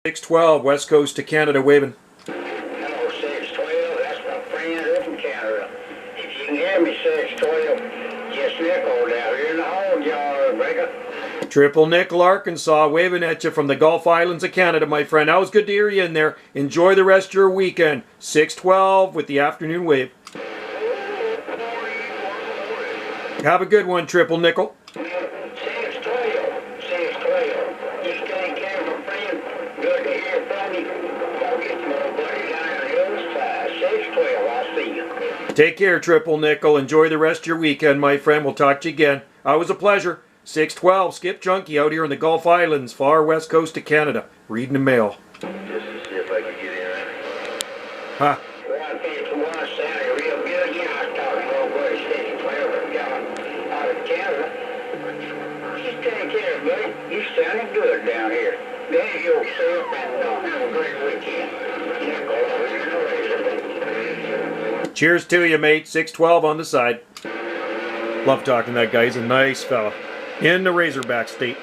612, West Coast to Canada, waving. Hello, 612. That's my friend up in Canada. If you can hear me, 612, just nickel down here in the hole, y'all, breaker. Triple Nickel, Arkansas, waving at you from the Gulf Islands of Canada, my friend. That was good to hear you in there. Enjoy the rest of your weekend. 612 with the afternoon wave. Have a good one, Triple Nickel. 612. 612. You stay careful, friend. Good to hear from you. Go get my buddy down on the other side. 612, I'll see you. Take care, Triple Nickel. Enjoy the rest of your weekend, my friend. We'll talk to you again. Always a pleasure. 612, Skip Junkie out here in the Gulf Islands, far west coast of Canada. Reading the mail. Just to see if I can get in. Huh. Well, I think the one sounded real good. You know, I was talking to old buddy 612 down out of Canada. Just take care, buddy. You sounding good down here. Behave yourself and have a great weekend. Nickel over here in the Razorback. Cheers to you, mate. 612 on the side. Love talking to that guy. He's a nice fella. In the Razorback state.